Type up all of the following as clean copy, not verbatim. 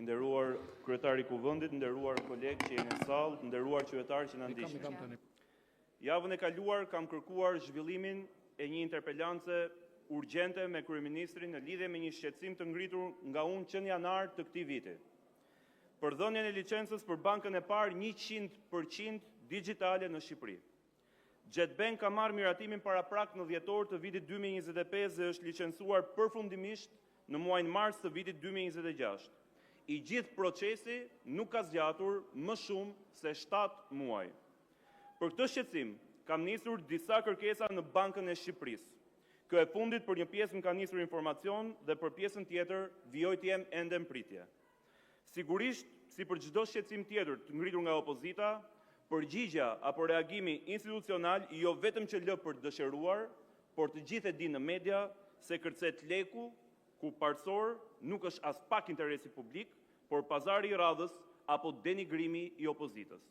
nderuar kryetari i Kuvendit, nderuar kolegë që jeni në sallë, nderuar qytetarë që na ndiqni. Javën e kaluar kam kërkuar zhvillimin e një interpelance urgjente me kryeministrin në lidhje me një shqetësim të ngritur nga unë që në janar të këtij viti. Për dhënien e licencës për bankën e parë 100% digjitale në Shqipëri. JetBank ka marrë miratimin paraprak në dhjetor të vitit 2025 dhe është licencuar përfundimisht në muajin mars të vitit 2026. I gjithë procesi nuk ka zgjatur më shumë se 7 muaj. Për këtë shqetësim, kam nisur disa kërkesa në Bankën e Shqipërisë. Kjo e fundit për një pjesë më ka nisur informacion dhe për pjesën tjetër vijoj të jem ende në pritje. Sigurisht, si për çdo shqetësim tjetër të ngritur nga opozita, përgjigja apo reagimi institucional jo vetëm që lë për dëshiruar, por të gjithë e dinë në media se kërcet leku, ku parsor nuk është as pak interesi publik, por pazari i radhës apo denigrimi i opozitës.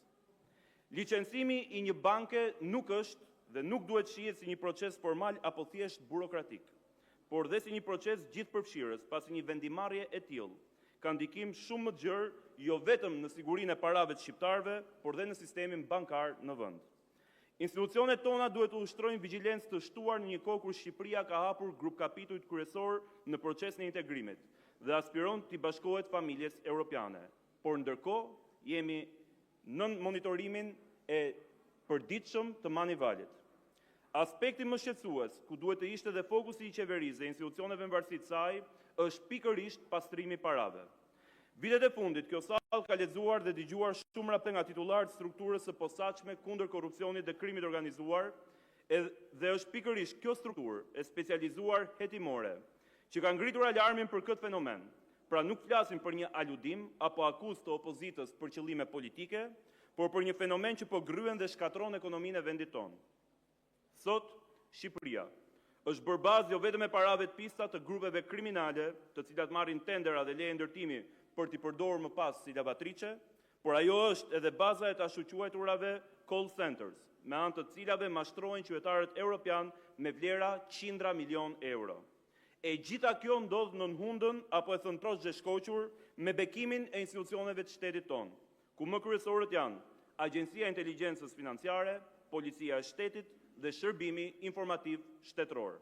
Licencimi i një banke nuk është dhe nuk duhet shihet si një proces formal apo thjesht burokratik, por dhe si një proces gjithëpërfshirës, pasi një vendimarrje e tillë ka ndikim shumë më të gjerë jo vetëm në sigurinë e parave të shqiptarëve, por dhe në sistemin bankar në vend. Institucionet tona duhet të ushtrojnë vigjilencë të shtuar në një kohë kur Shqipëria ka hapur grup kapitujt kryesor në procesin e integrimit dhe aspiron të bashkohet familjes europiane. Por ndërkohë jemi në monitorimin e përditshëm të Manivalit. Aspekti më shqetësues, ku duhet të ishte dhe fokusi i qeverisë dhe institucioneve në varësi të saj, është pikërisht pastrimi i parave. Vitet e fundit, kjo sallë ka lexuar dhe dëgjuar shumë rapte nga titullarët strukturës së posaçme kundër korrupsionit dhe krimit organizuar, dhe është pikërisht kjo strukturë e specializuar hetimore, që ka ngritur alarmin për këtë fenomen. Pra nuk flasim për një aludim apo akuzë të opozitës për qëllime politike, por për një fenomen që po gryen dhe shkatron ekonominë e vendit tonë. Sot, Shqipëria është bërë bazë jo vetëm e parave të pista të grupeve kriminale, të cilat marrin tendera dhe leje ndërtimi për t'i përdorur më pas si lavatriçe, por ajo është edhe baza e të ashtuquajturave call centers, me anë të cilave mashtrohen qytetarët europian me vlera qindra milion euro. E gjitha kjo ndodh në nënhundën apo e thëntrosh zheshkoqur me bekimin e institucioneve të shtetit tonë, ku më kryesorët janë Agjencia e Inteligjencës Financiare, Policia e Shtetit dhe Shërbimi Informativ Shtetëror.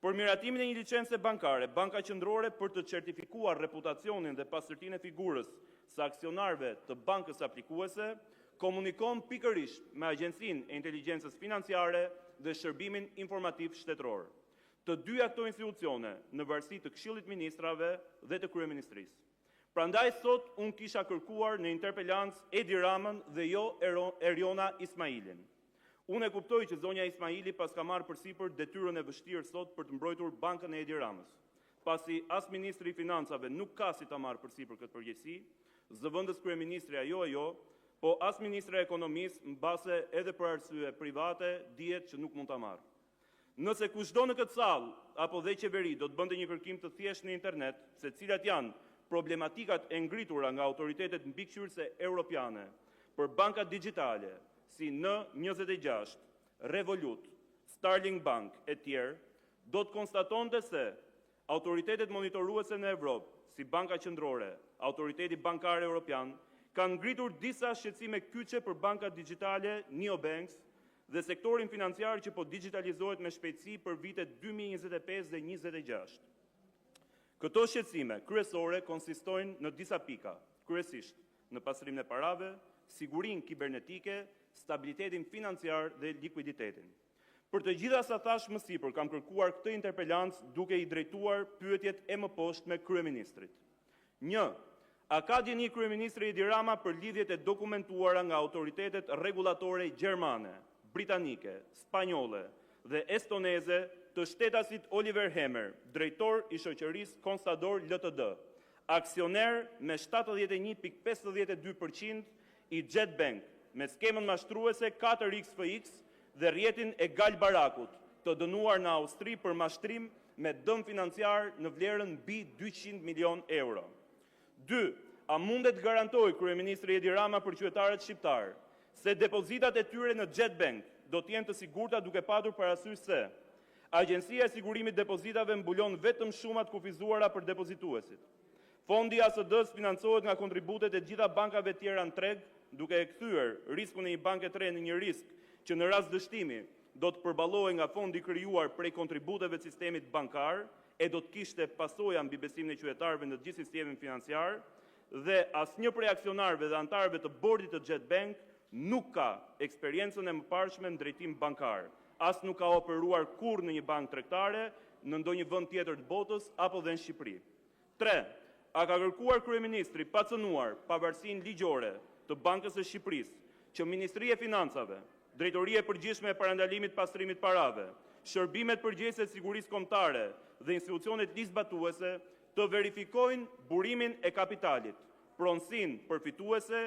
Për miratimin e një licence bankare, Banka Qendrore për të certifikuar reputacionin dhe pastërtinë e figurës së aksionarëve të bankës aplikuese, komunikon pikërisht me Agjencinë e Inteligjencës Financiare dhe Shërbimin Informativ Shtetëror. Të dyja këto institucione në varësi të Këshillit Ministrave dhe të Kryeministrisë. Prandaj sot unë kisha kërkuar në interpelancë Edi Ramën dhe jo Eriona Ismailin. Unë e kuptoj që zonja Ismaili pas ka marrë përsipër detyrën e vështirë sot për të mbrojtur bankën e Edi Ramës. Pasi as ministri i financave nuk ka si ta marrë përsipër këtë përgjegjësi, zëvendës kryeministri ajo, po as ministri i ekonomisë mbase edhe për arsye private dihet që nuk mund ta marrë. Nëse kushdo në këtë sallë apo dhe qeveri do të bënte një kërkim të thjeshtë në internet se cilat janë problematikat e ngritura nga autoritetet mbikëqyrëse europiane për bankat digjitale, si N26, Revolut, Starling Bank e tjerë, do të konstatonte se autoritetet monitoruese në Evropë, si Banka Qendrore, Autoriteti Bankar Evropian, kanë ngritur disa shqetësime kyçe për bankat digjitale, neobanks dhe sektorin financiar që po digitalizohet me shpejtësi për vitet 2025 dhe 2026. Këto shqetësime kryesore konsistojnë në disa pika, kryesisht në pastrimin e parave, sigurinë kibernetike, stabilitetin financiar dhe liquiditetin. Për të gjitha sa thash më sipër, kam kërkuar këtë interpelancë duke i drejtuar pyetjet e mëposhtme kryeministrit. 1. A ka dieni kryeministri Edi Rama për lidhjet e dokumentuara nga autoritetet rregullatore gjermane, britanike, spanjolle dhe estoneze të shtetasit Oliver Hemer, drejtor i shoqërisë Constador Ltd, aksioner me 71.52% i JetBank, me skemën mashtruese 4XFX dhe rjetin e Gal Barakut, të dënuar në Austri për mashtrim me dëm financiar në vlerën mbi 200 milion euro. 2. A mundet garantoj kryeministri Edi Rama për qytetarët shqiptar se depozitat e tyre në JetBank do të jenë të sigurta duke patur parasysh se Agjencia e Sigurimit Depozitave mbulon vetëm shumat kufizuara për depozituesit. Fondi ASD-s financohet nga kontributet e gjitha bankave tjera në treg, duke e kthyer riskun e një banke të re në një risk që në rast dështimi do të përballohej nga fondi krijuar prej kontributeve të sistemit bankar e do të kishte pasoja mbi besimin e qytetarëve në të gjithë sistemin financiar, dhe asnjë prej aksionarëve dhe anëtarëve të bordit të Jet Bank nuk ka eksperiencën e mëparshme në drejtim bankar, as nuk ka operuar kurrë në një bankë tregtare në ndonjë vend tjetër të botës apo dhe në Shqipëri. 3. A ka kërkuar kryeministri pa cënuar pavarësinë ligjore të Bankës së Shqipërisë që Ministria e Financave, Drejtoria e Përgjithshme e Parandalimit Pastrimit Parave, Shërbimet Përgjithëse të Sigurisë Kombëtare dhe institucionet ligjbatuese të verifikojnë burimin e kapitalit, pronësinë përfituese,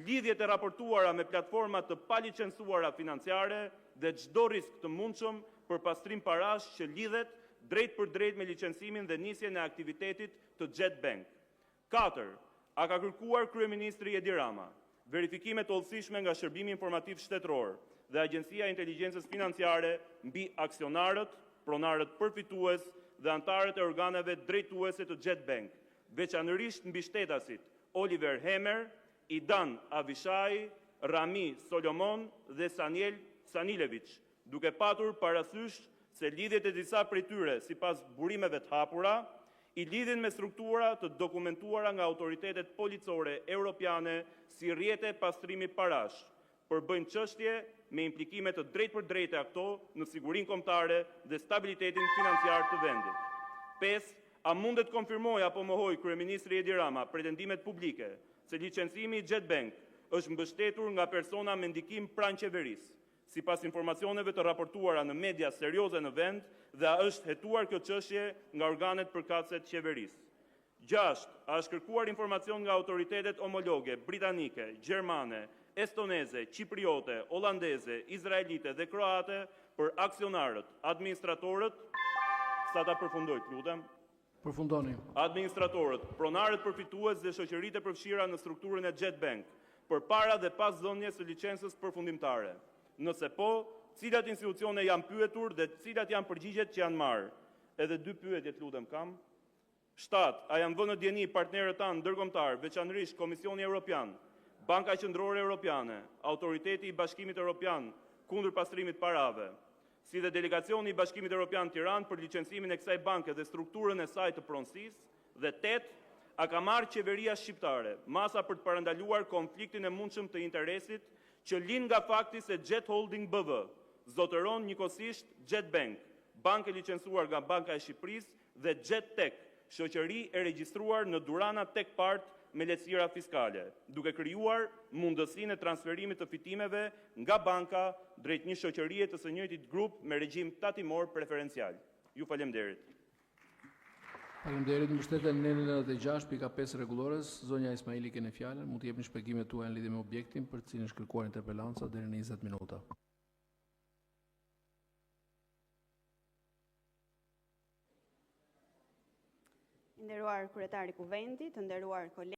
lidhjet e raportuara me platforma të palicencuara financiare dhe çdo risk të mundshëm për pastrim parash që lidhet drejt për drejt me licencimin dhe nisjen e aktivitetit të Jet Bank. 4. A ka kërkuar kryeministri Edi Rama verifikime të hollësishme nga Shërbimi Informativ Shtetëror dhe Agjencia e Inteligjencës Financiare mbi aksionarët, pronarët përfitues dhe anëtarët e organeve drejtuese të Jet Bank, veçanërisht mbi shtetasit Oliver Hemer, Idan Avishai, Rami Solomon dhe Saniel Sanilevic, duke patur parasysh se lidhjet e disa prej tyre sipas burimeve të hapura i lidhin me struktura të dokumentuara nga autoritetet policore europiane si rrjete pastrimi parash, përbëjnë çështje me implikime të drejtpërdrejta këto në sigurinë kombëtare dhe stabilitetin financiar të vendit. 5. A mundet konfirmoj apo mohoj kryeministri Edi Rama pretendimet publike se licencimi i Jet Bank është mbështetur nga persona me ndikim pranë qeverisë, sipas informacioneve të raportuara në media serioze në vend, dhe a është hetuar kjo çështje nga organet përkatëse të qeverisë. 6. A është kërkuar informacion nga autoritetet homologe britanike, gjermane, estoneze, qipriote, holandeze, izraelite dhe kroate për aksionarët, administratorët, sa ta përfundoj, lutem. Përfundoni. Administratorët, pronarët përfitues dhe shoqëritë e përfshira në strukturën e Jet Bank, përpara dhe pas dhënies së licencës përfundimtare. Nëse po, cilat institucione janë pyetur dhe cilat janë përgjigjet që janë marrë? Edhe 2 pyetje lutem kam. 7. A janë vënë në dieni partnerët tanë ndërkombëtar, veçanërisht Komisioni Evropian, Banka Qendrore Europiane, Autoriteti i Bashkimit Evropian kundër pastrimit parave, si dhe delegacioni i Bashkimit Evropian Tiranë për licencimin e kësaj banke dhe strukturën e saj të pronësisë, dhe 8. A ka marrë qeveria shqiptare masa për të parandaluar konfliktin e mundshëm të interesit që lind nga fakti se Jet Holding BV zotëron njëkohësisht Jet Bank, bankë e licencuar nga Banka e Shqipërisë, dhe Jet Tech, shoqëri e regjistruar në Durana Tech Part me lehtësira fiskale, duke krijuar mundësinë e transferimit të fitimeve nga banka drejt një shoqërie të së njëjtit grup me regjim tatimor preferencial. Ju falemnderit. Faleminderit, mbështeten në 96.5 rregullores. Zonja Ismaili keni fjalën, mund të jepni shpjegimet tuaja në lidhje me objektin për të cilin është kërkuar interpelanca deri në 20 minuta. Nderuar kryetari i Kuvendit, të nderuar kolegë.